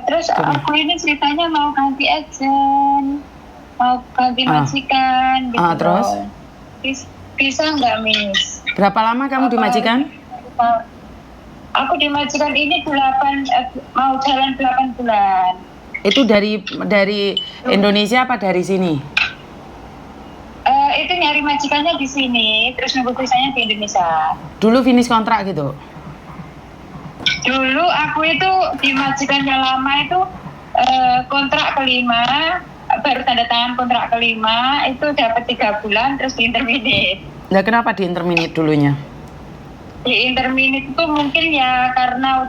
Terus aku ini ceritanya mau ganti agent, mau ganti majikan gitu. Terus? Bisa nggak, Miss? Berapa lama kamu di majikan? Aku di majikan ini mau jalan 8 bulan. Itu dari Indonesia apa dari sini? Itu nyari majikannya di sini, terus nunggu visanya di Indonesia. Dulu finish kontrak gitu? Dulu aku itu di majikan yang lama itu kontrak kelima, baru tanda tangan kontrak kelima itu dapat 3 bulan terus di interminate. Nah, kenapa di interminate dulunya? Di interminate itu mungkin ya karena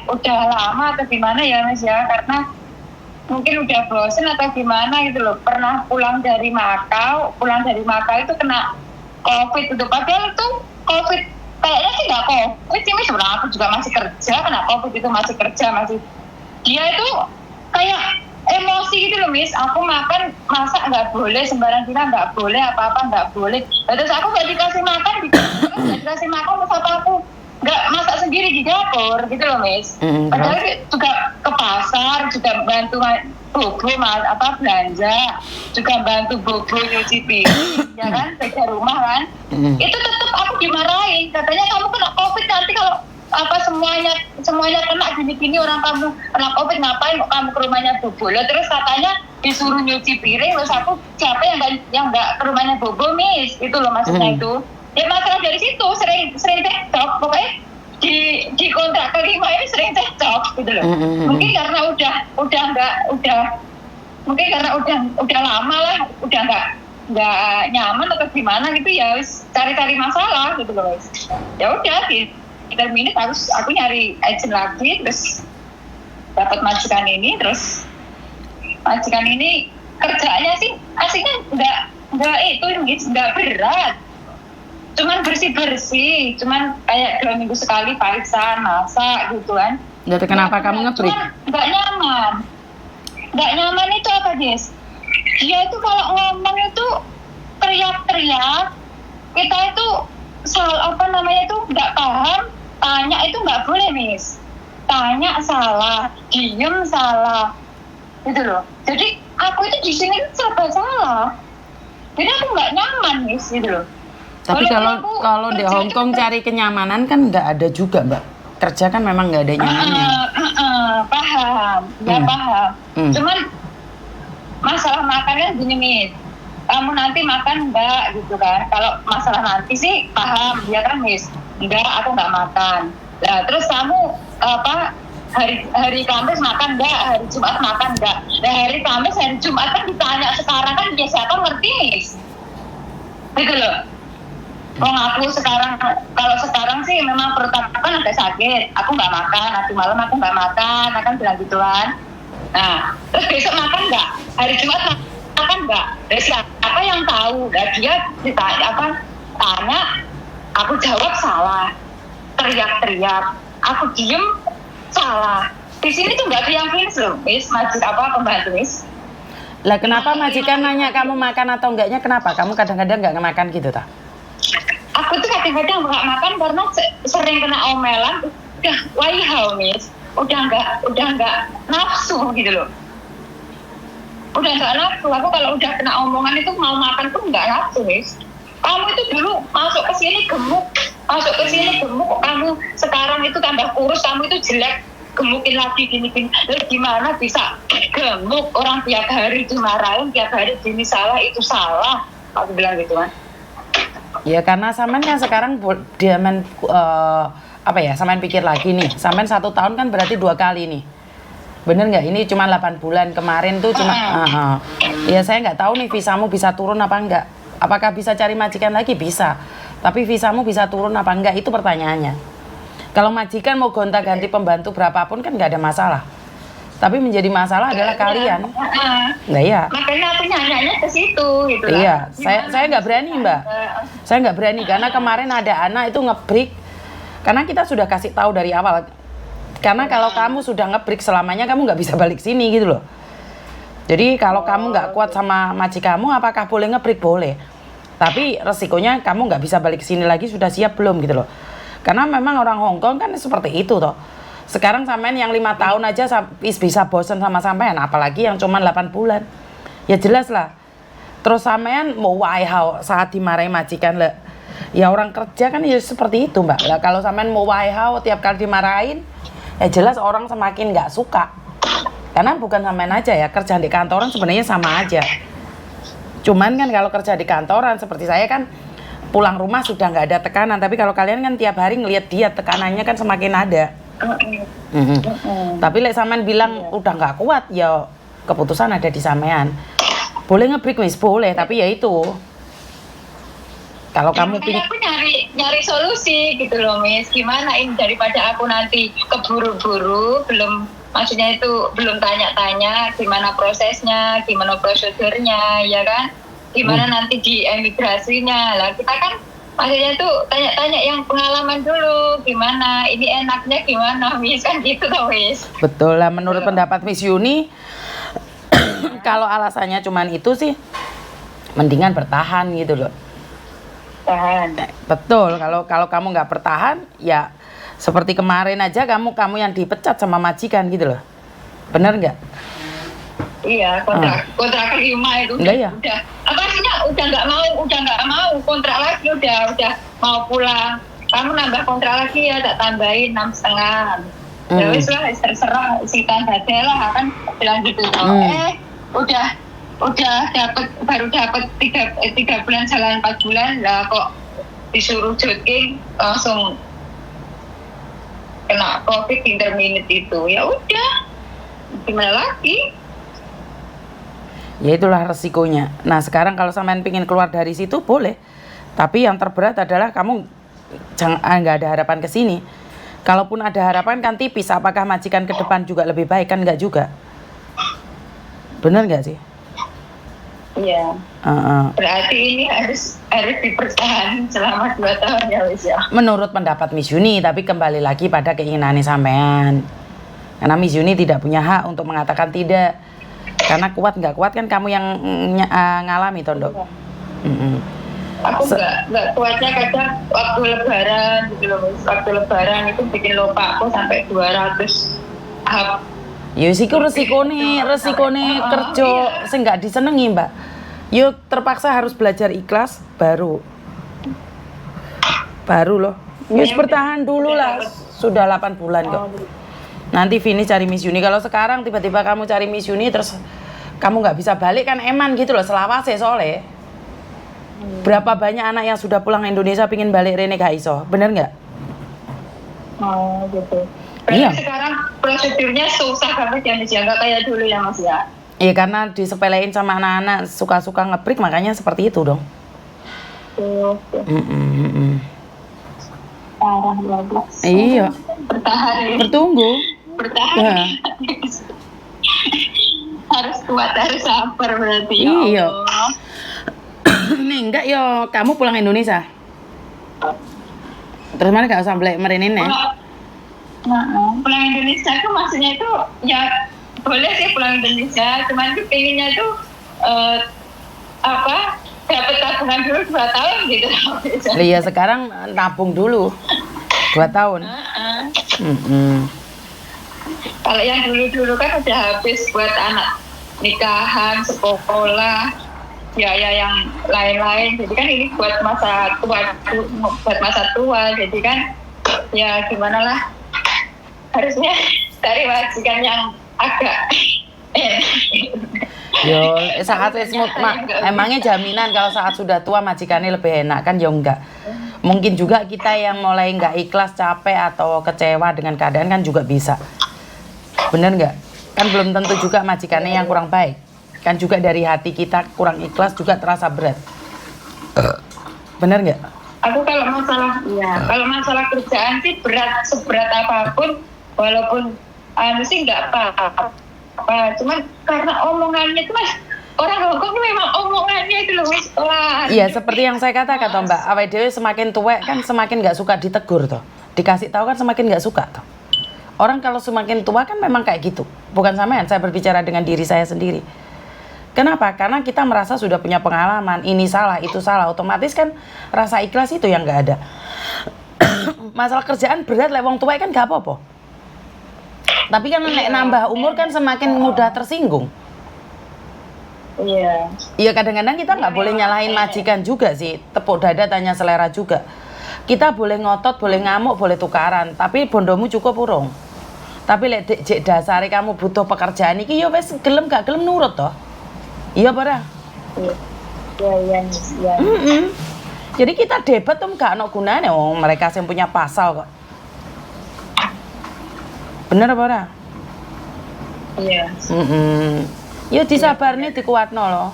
udah lama atau gimana ya Mas ya, karena mungkin udah bosen atau gimana gitu loh. Pernah pulang dari Makau itu kena COVID gitu. Padahal itu COVID kayaknya sih nggak COVID sih, sebenarnya aku juga masih kerja, kena COVID itu masih kerja, dia itu kayak emosi gitu loh, Miss. Aku makan masak nggak boleh, sembarang kita nggak boleh, apa-apa nggak boleh. Terus aku nggak dikasih makan, terus apa aku nggak masak sendiri di dapur gitu loh, Miss. Padahal juga ke pasar, juga bantu bobo belanja, juga bantu bobo nyuci piring, ya kan, kerja rumah kan. Itu tetap aku dimarahin, katanya kamu kena COVID nanti kalau semuanya kena gini-gini, orang kamu kena COVID ngapain kamu ke rumahnya bobo. Terus katanya disuruh nyuci piring, terus aku siapa yang nggak ke rumahnya bobo, Miss, itu loh maksudnya itu. Ya masalah dari situ sering cekcok, pokoknya di kontrak kelima ini sering cekcok gitu loh. Mungkin karena mungkin karena udah lama lah, udah nggak nyaman atau gimana gitu ya, wis cari masalah gitu loh, wis. Ya udah di terminate aku nyari agent lagi, terus dapat majikan ini, terus majikan ini kerjanya sih aslinya nggak berat, cuman bersih, cuman kayak 2 minggu sekali parisan, masak gitu kan. Jadi kenapa kamu nge-break? Nggak nyaman itu apa, Des? Dia itu kalau ngomong itu teriak-teriak, kita itu nggak paham, tanya itu nggak boleh, Miss. Tanya salah, diem salah, gitu loh. Jadi aku itu di sini serba salah. Jadi aku nggak nyaman, Miss, gitu loh. Tapi kalau di Hong Kong cari kenyamanan kan nggak ada juga, Mbak. Kerja kan memang nggak ada nyamannya. Paham. Cuman masalah makannya gini, Miss. Kamu nanti makan enggak gitu kan? Kalau masalah nanti sih paham, dia kan, Miss. Enggak, aku nggak makan. Nah, terus kamu hari Kamis makan enggak? Hari Jumat makan enggak? Nah, hari Kamis, hari Jumat kan ditanya sekarang kan dia siapa ngerti, Miss? Gitu loh. Aku kalau sekarang sih memang perut aku kan agak sakit, aku nggak makan, nanti malam aku nggak makan, akan bilang gituan. Nah, terus besok makan nggak? Hari Jumat makan nggak? Siapa yang tahu? Dan dia tanya, aku jawab salah, teriak-teriak, aku diem salah. Di sini tuh nggak triumfis loh, Miss, pembantu, Miss. Lah kenapa majikan nanya kamu makan atau enggaknya, kenapa? Kamu kadang-kadang nggak makan gitu tak? Aku tuh kadang-kadang nggak makan karena sering kena omelan, udah wayhau, Miss, udah nggak nafsu gitu loh, udah nggak nafsu. Aku kalau udah kena omongan itu mau makan tuh nggak nafsu, Miss. Kamu itu dulu masuk ke sini gemuk, kamu sekarang itu tambah kurus, kamu itu jelek, gemukin lagi gini. Lalu gimana bisa gemuk? Orang tiap hari dimarahin, tiap hari gini salah, itu salah, aku bilang gitu kan. Ya karena sampean kan sekarang sampean pikir lagi nih, sampean 1 tahun kan berarti 2 kali nih, bener nggak? Ini cuma 8 bulan, kemarin tuh cuma ya saya nggak tahu nih visamu bisa turun apa enggak, apakah bisa cari majikan lagi? Bisa, tapi visamu bisa turun apa enggak, itu pertanyaannya. Kalau majikan mau gonta-ganti pembantu berapapun kan nggak ada masalah, tapi menjadi masalah adalah kalian. Nah ya. Makanya aku nanya ke situ gitu lah. Iya, saya nggak berani, Mbak. Saya nggak berani karena kemarin ada anak itu nge-break. Karena kita sudah kasih tahu dari awal. Karena kalau kamu sudah nge-break selamanya kamu nggak bisa balik sini gitu loh. Jadi kalau kamu nggak kuat sama majikanmu, apakah boleh nge-break? Boleh. Tapi resikonya kamu nggak bisa balik sini lagi, sudah siap belum gitu loh. Karena memang orang Hong Kong kan seperti itu toh. Sekarang sampean yang 5 tahun aja bisa bosen sama sampean, apalagi yang cuma 8 bulan. Ya jelas lah. Terus sampean mau waihaw saat dimarahi majikan lah. Ya orang kerja kan ya seperti itu Mbak. Lah kalau sampean mau waihaw tiap kali dimarahin, ya jelas orang semakin nggak suka. Karena bukan sampean aja ya, kerja di kantoran sebenarnya sama aja. Cuman kan kalau kerja di kantoran seperti saya kan pulang rumah sudah nggak ada tekanan, tapi kalau kalian kan tiap hari ngelihat dia tekanannya kan semakin ada. Tapi lek sampean bilang udah nggak kuat, ya keputusan ada di sampean. Boleh ngebreak wis boleh, tapi ya itu. Kalau kamu pingin aku nyari solusi gitu loh Miss. Gimana ini daripada aku nanti keburu-buru, maksudnya itu belum tanya-tanya gimana prosesnya, gimana prosedurnya, ya kan? Gimana nanti di emigrasinya. Lah kita kan maksudnya tuh tanya-tanya yang pengalaman dulu, gimana, ini enaknya gimana, Miss, kan gitu toh, Miss. Betul lah, menurut pendapat Miss Yuni, kalau alasannya cuman itu sih, mendingan bertahan gitu loh. Tahan. Betul, kalau kamu nggak bertahan, ya seperti kemarin aja kamu yang dipecat sama majikan gitu loh. Bener nggak? Iya, kontrak kelima itu udah apa artinya udah nggak mau kontrak lagi, udah mau pulang. Kamu nambah kontrak lagi ya, tak tambahin 6,5. Ya wis lah, terserah si tanda lah kan bilang gitu. Udah baru dapat 3 bulan jalan 4 bulan lah kok disuruh jogging langsung kena COVID intermittent itu. Ya udah, gimana lagi? Ya itulah resikonya. Nah sekarang kalau sampean pingin keluar dari situ boleh, tapi yang terberat adalah kamu nggak ada harapan ke sini. Kalaupun ada harapan kan tipis. Apakah majikan ke depan juga lebih baik? Kan nggak juga. Bener nggak sih? Iya. Berarti ini harus dipertahankan selama 2 tahun ya Miss ya. Menurut pendapat Miss Yuni, tapi kembali lagi pada keinginan sampean. Karena Miss Yuni tidak punya hak untuk mengatakan tidak. Karena kuat nggak kuat kan kamu yang ngalami Tondo. Aku nggak kuatnya kadang waktu lebaran gitu loh Miss. Waktu lebaran itu bikin lupa aku sampai 200 up. Ya resiko nih kerja sing nggak disenengi Mbak. Yuk terpaksa harus belajar ikhlas baru loh. Yus bertahan dulu lah. Sudah 8 bulan kok. Nanti Vini cari Miss Yuni. Kalau sekarang tiba-tiba kamu cari Miss Yuni terus kamu nggak bisa balik kan eman gitu loh, selawase soalnya. Berapa banyak anak yang sudah pulang Indonesia pingin balik Rene gak iso, bener nggak? Oh gitu. Iya. Sekarang prosedurnya susah banget ya Miss ya, nggak kayak dulu ya Mas ya. Iya karena disepelein sama anak-anak suka-suka ngebreak makanya seperti itu dong. Parah banget. Iya. Bertahan. Bertahan. Ya. Harus kuat, harus sabar berarti. Iya. Nih enggak yo, kamu pulang Indonesia. Terus mana gak usah balik merinin ya? Pulang Indonesia itu maksudnya itu ya boleh sih pulang Indonesia, cuman itu pengennya tuh dapat tabungan dulu 2 tahun gitu. Iya sekarang nabung dulu 2 tahun. Kalau yang dulu kan udah habis buat anak nikahan, sekolah, biaya yang lain-lain. Jadi kan ini buat masa tua. Jadi kan ya gimana lah. Harusnya dari majikan yang agak Yo, saat emangnya jaminan kalau saat sudah tua majikannya lebih enak kan? Ya enggak. Mungkin juga kita yang mulai enggak ikhlas, capek atau kecewa dengan keadaan kan juga bisa. Bener enggak? Kan belum tentu juga majikannya yang kurang baik. Kan juga dari hati kita kurang ikhlas juga terasa berat. Bener enggak? Aku kalau masalah kerjaan sih seberat apapun, walaupun sih enggak apa-apa. Cuman karena omongannya itu Mas, orang Hongkong itu memang omongannya itu loh Mas. Iya seperti yang saya katakan toh Mbak, awake dhewe semakin tua kan semakin nggak suka ditegur toh, dikasih tahu kan semakin nggak suka toh. Orang kalau semakin tua kan memang kayak gitu. Bukan sampean, saya berbicara dengan diri saya sendiri. Kenapa? Karena kita merasa sudah punya pengalaman, ini salah, itu salah, otomatis kan rasa ikhlas itu yang nggak ada. Masalah kerjaan berat lewong tua kan nggak apa-apa. Tapi kan nek nambah umur kan semakin mudah tersinggung. Iya. Iya kadang-kadang kita nggak boleh nyalahin majikan juga sih. Tepuk dada tanya selera juga. Kita boleh ngotot, boleh ngamuk, boleh tukaran. Tapi bondomu cukup urung. Tapi lek jek dasare kamu butuh pekerjaan iki ya wis gelem gak gelem nurut toh. Iya para. Iya. Jadi kita debat tuh gak ono gunane wong mereka yang punya pasal kok. Bener apa ora? Iya. Ya disabarne dikuatno loh.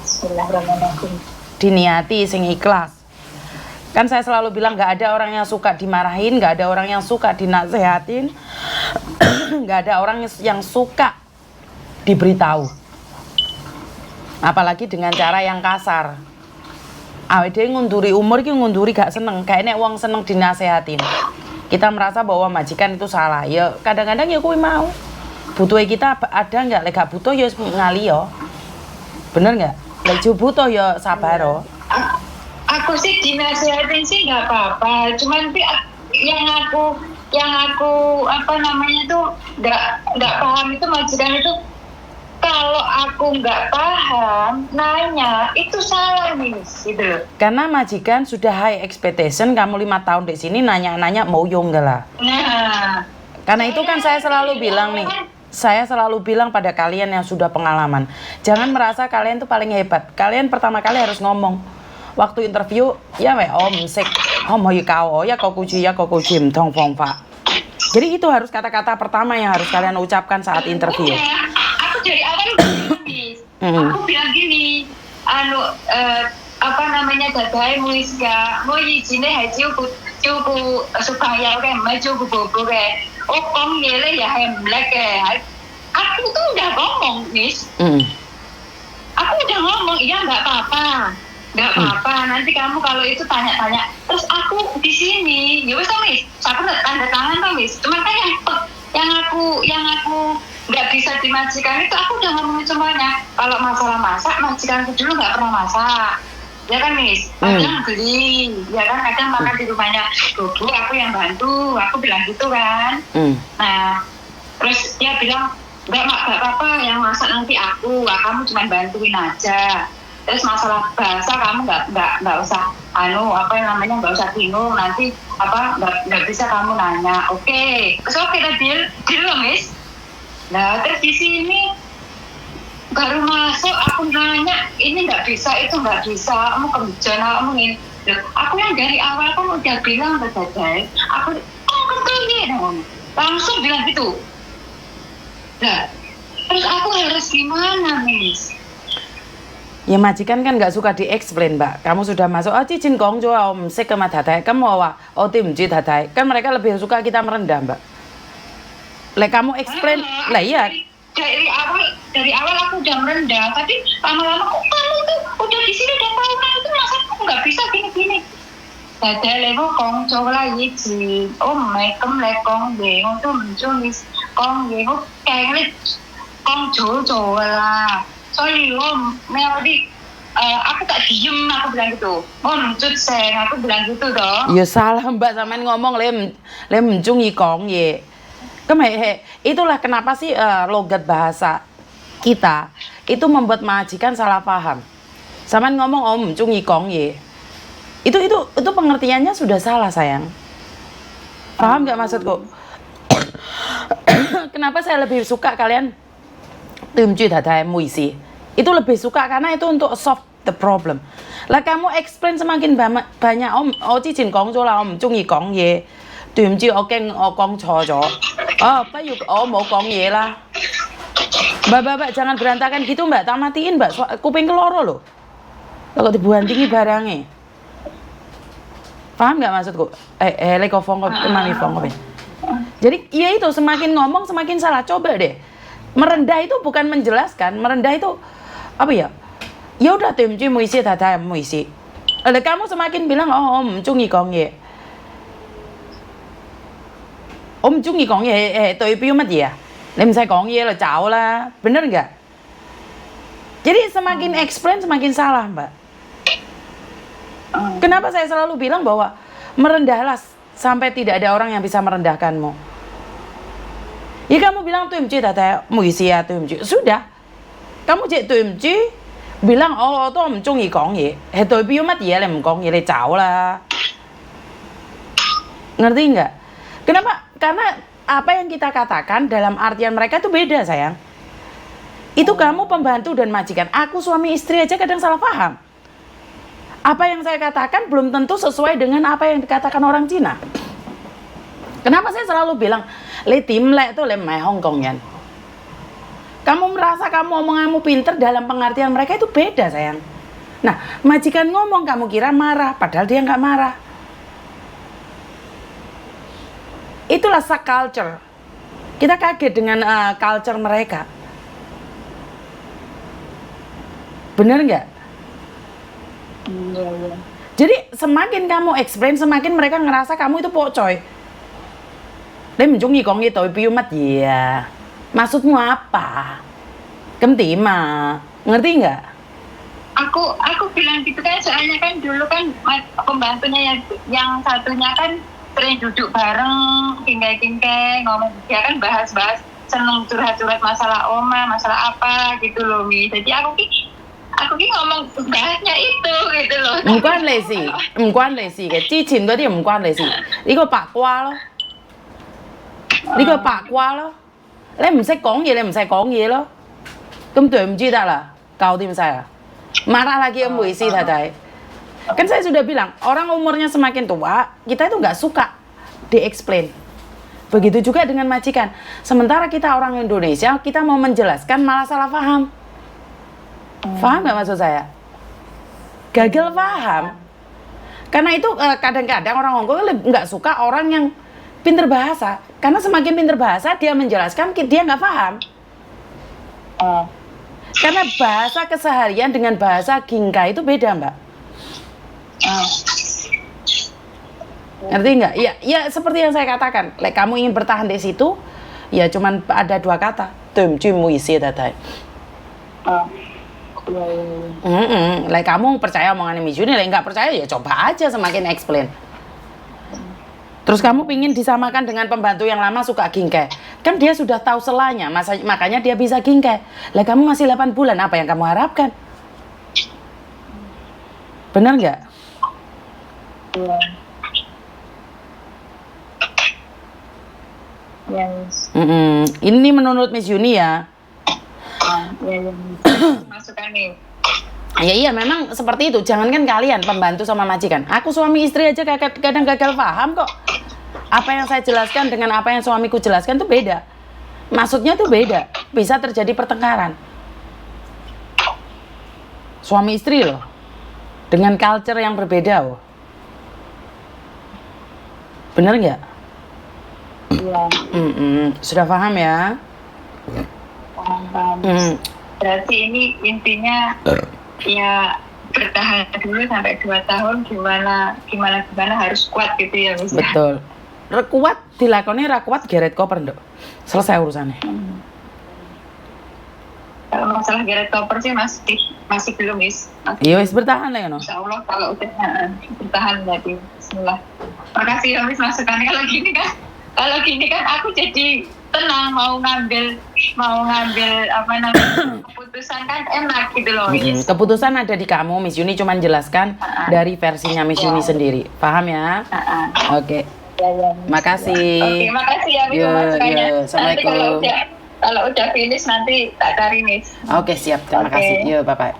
Bismillahirrahmanirrahim. Diniati sing ikhlas. Kan saya selalu bilang nggak ada orang yang suka dimarahin, nggak ada orang yang suka dinasehatin, nggak ada orang yang suka diberitahu. Apalagi dengan cara yang kasar. Awake dhewe ngunduri umur iki ngunduri gak seneng, gak enek wong seneng dinasehatin. Kita merasa bahwa majikan itu salah. Ya kadang-kadang ya kuwi mau. Butuhe kita ada nggak? Lek gak butuh ya ngali yo. Bener nggak? Lek butuh ya sabar yo. Aku sih dinasehatin sih nggak apa-apa. Cuman yang aku apa namanya tuh nggak paham itu majikan itu. Kalau aku nggak paham, nanya, itu salah nih, gitu. Karena majikan sudah high expectation, kamu 5 tahun di sini nanya-nanya mau yo enggak lah. Nah. Karena itu kan saya selalu bilang nih, saya selalu bilang pada kalian yang sudah pengalaman, jangan merasa kalian tuh paling hebat. Kalian pertama kali harus ngomong. Waktu interview, ya sik, mau kau, ya kau kuji, ya kau kuji, tong fong fa. Jadi itu harus kata-kata pertama yang harus kalian ucapkan saat interview. Dari awal gini, aku bilang gini, apa namanya dadai muisga, mau izine haji cukup supaya kayak maju bobo kayak, kong yele ya hemlek kayak, aku tuh udah ngomong, Miss, aku udah ngomong, iya nggak apa-apa, nanti kamu kalau itu tanya-tanya, terus aku di sini, ya wes Miss, aku tanda tangan tuh Miss, cuman kan yang aku nggak bisa dimajikan itu aku udah ngomongin semuanya. Kalau masalah masak, majikanku dulu nggak pernah masak, ya kan Miss? Kadang beli, ya kan kadang makan di rumahnya Bobo, aku yang bantu, aku bilang gitu kan. Nah, terus dia bilang nggak apa-apa, yang masak nanti aku, kamu cuma bantuin aja. Terus masalah bahasa kamu nggak usah nggak usah bingung nanti nggak bisa kamu nanya. Oke, terus kita deal Miss. Nah terus di sini baru masuk aku nanya ini nggak bisa itu nggak bisa kamu kerja kamu ini. Aku yang dari awal kan udah bilang ke Dadai, aku langsung bilang gitu. Nah terus aku harus gimana Miss? Ya majikan kan nggak suka di-explain mbak. Kamu sudah masuk, cicin kong jual om sik ke Dadai, kamu tim ji Dadai. Kan mereka lebih suka kita merendah mbak. Lek kamu explain, lah iya. Dari awal aku udah merendah, tapi lama-lama kok kamu tuh udah di sini udah tahu kan itu masa aku nggak bisa gini-gini. Dadai lego kong coba yiji, mekem lekong deh, untuk menculis kong deh, kayaknya kong coba lah. Sorry melodi, aku tak diem, aku bilang gitu. Mencut seng, aku bilang gitu dong. Ya salah mbak, sampean ngomong lem mencungi kong ye. Itulah kenapa sih logat bahasa kita itu membuat majikan salah paham. Sampean ngomong cungi kong ye. Itu pengertiannya sudah salah sayang. Paham nggak maksudku? Kenapa saya lebih suka kalian timju dadai muisi? Itu lebih suka karena itu untuk solve the problem. Lah kamu explain semakin banyak cicin kong jola cungi kong ye. Timju kong cojo. Mau kong ye lah. Mbak, jangan berantakan gitu mbak, tak matiin mbak, kuping keloro loh. Kalau dibuantingi barangnya. Paham nggak maksudku? Leko fong mami fong. Jadi ya itu semakin ngomong semakin salah. Coba deh. Merendah itu bukan menjelaskan, merendah itu apa ya? Ya udah timju muisi tata muisi. Ada kamu semakin bilang cungi kong ye. Trung ý講嘢代表乜嘢啊？你唔使講嘢啦，找啦, bener nggak? Jadi semakin explain semakin salah mbak. Kenapa saya selalu bilang bahwa merendahlah sampai tidak ada orang yang bisa merendahkanmu? Ya kamu bilang tuh mci tata muisi ya tuh mci. Sudah. Kamu cek tuh mci bilang oh tôi唔中意講嘢，係代表乜嘢？你唔講嘢你走啦. Ngerti nggak? Kenapa? Karena apa yang kita katakan dalam artian mereka itu beda sayang. Itu kamu pembantu dan majikan. Aku suami istri aja kadang salah paham. Apa yang saya katakan belum tentu sesuai dengan apa yang dikatakan orang Cina. Kenapa saya selalu bilang, le tim le itu le mai Hong Kong yan. Kamu merasa kamu omonganmu pinter dalam pengertian mereka itu beda sayang. Nah, majikan ngomong kamu kira marah, padahal dia nggak marah. Itulah culture. Kita kaget dengan culture mereka. Bener nggak? Iya. Jadi semakin kamu explain, semakin mereka ngerasa kamu itu pocoy. Dia menjungi kong itu piu mat ya. Maksudmu apa? Kentima, ngerti nggak? Aku bilang gitu kan, soalnya kan dulu kan pembantunya yang satunya kan sering duduk bareng, kingkai ngomong, dia kan bahas-bahas seneng curhat-curhat masalah oma, masalah apa gitu loh Mi. Jadi aku ngomong bahasnya itu gitu loh. 唔關你事，唔關你事嘅。之前嗰啲唔關你事，呢個白瓜咯，呢個白瓜咯。你唔識講嘢，你唔使講嘢咯。咁對唔住得啦，搞掂晒lah. Marah lagi emosi tadi. Kan saya sudah bilang, orang umurnya semakin tua, kita itu nggak suka di-explain. Begitu juga dengan majikan. Sementara kita orang Indonesia, kita mau menjelaskan malah salah paham. Paham nggak maksud saya? Gagal paham. Karena itu kadang-kadang orang Hongkong nggak suka orang yang pinter bahasa. Karena semakin pinter bahasa, dia menjelaskan, dia nggak paham. Karena bahasa keseharian dengan bahasa Gingkai itu beda, Mbak. Ngerti nggak? Ya seperti yang saya katakan. Kamu ingin bertahan di situ, ya cuman ada dua kata. Tumcimu isi tadi. Kamu percaya omongannya Mijuni, nggak percaya ya coba aja semakin explain. Terus kamu pingin disamakan dengan pembantu yang lama suka gingkai. Kan dia sudah tahu selanya, makanya dia bisa gingkai. Kamu masih 8 bulan, apa yang kamu harapkan? Benar nggak? Yes. Ini menurut Miss Yuni ya. Masukan nih. Iya memang seperti itu. Jangankan kalian pembantu sama majikan. Aku suami istri aja kadang gagal paham kok. Apa yang saya jelaskan dengan apa yang suamiku jelaskan tuh beda. Maksudnya tuh beda. Bisa terjadi pertengkaran. Suami istri loh. Dengan culture yang berbeda loh. Bener nggak? Iya. Sudah paham ya? Paham. Berarti ini intinya ya bertahan dulu sampai 2 tahun, gimana harus kuat gitu ya Miss. Betul. Kuat dilakoni ra kuat geret koper nduk. Selesai urusannya. Kalau masalah geret koper sih masih belum Miss. Iya wis bertahan lah ya no. Insyaallah kalau udah bertahan jadi bismillah. Makasih ya Miss masukannya. Kalau gini kan aku jadi tenang mau ngambil apa namanya keputusan kan enak gitu loh. Keputusan ada di kamu, Miss Yuni cuman jelaskan dari versinya Miss Yuni sendiri. Paham ya? Oke. Ya. Makasih. Oke, makasih ya Miss masukannya. Assalamualaikum. Nanti kalau udah finish nanti tak cari Miss. Oke, siap. Terima kasih. Yo, bye-bye.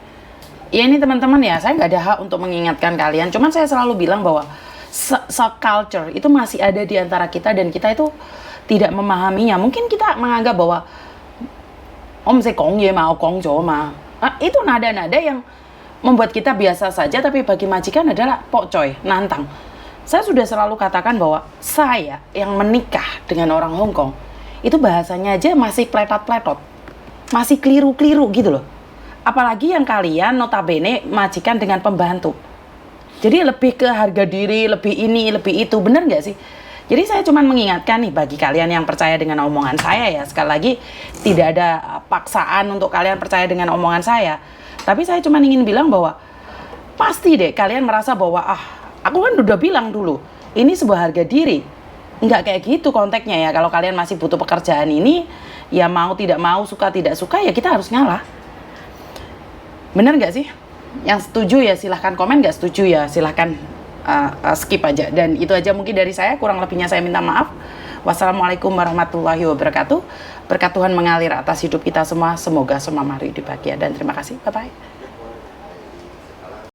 Ya ini teman-teman ya, saya nggak ada hak untuk mengingatkan kalian. Cuman saya selalu bilang bahwa subculture itu masih ada di antara kita dan kita itu tidak memahaminya. Mungkin kita menganggap bahwa saya kong ye mau kong jo ma. Itu nada-nada yang membuat kita biasa saja, tapi bagi majikan adalah pokcoy, nantang. Saya sudah selalu katakan bahwa saya yang menikah dengan orang Hong Kong itu bahasanya aja masih pletot-pletot, masih keliru-keliru gitu loh. Apalagi yang kalian notabene majikan dengan pembantu. Jadi lebih ke harga diri, lebih ini, lebih itu, bener nggak sih? Jadi saya cuma mengingatkan nih bagi kalian yang percaya dengan omongan saya ya, sekali lagi tidak ada paksaan untuk kalian percaya dengan omongan saya. Tapi saya cuma ingin bilang bahwa pasti deh kalian merasa bahwa aku kan udah bilang dulu, ini sebuah harga diri. Nggak kayak gitu konteksnya ya. Kalau kalian masih butuh pekerjaan ini, ya mau tidak mau, suka tidak suka, ya kita harus ngalah. Bener nggak sih? Yang setuju ya silahkan komen, nggak setuju ya silahkan skip aja. Dan itu aja mungkin dari saya, kurang lebihnya saya minta maaf. Wassalamualaikum warahmatullahi wabarakatuh. Berkat Tuhan mengalir atas hidup kita semua. Semoga semua mari hidup bahagia dan terima kasih. Bye-bye.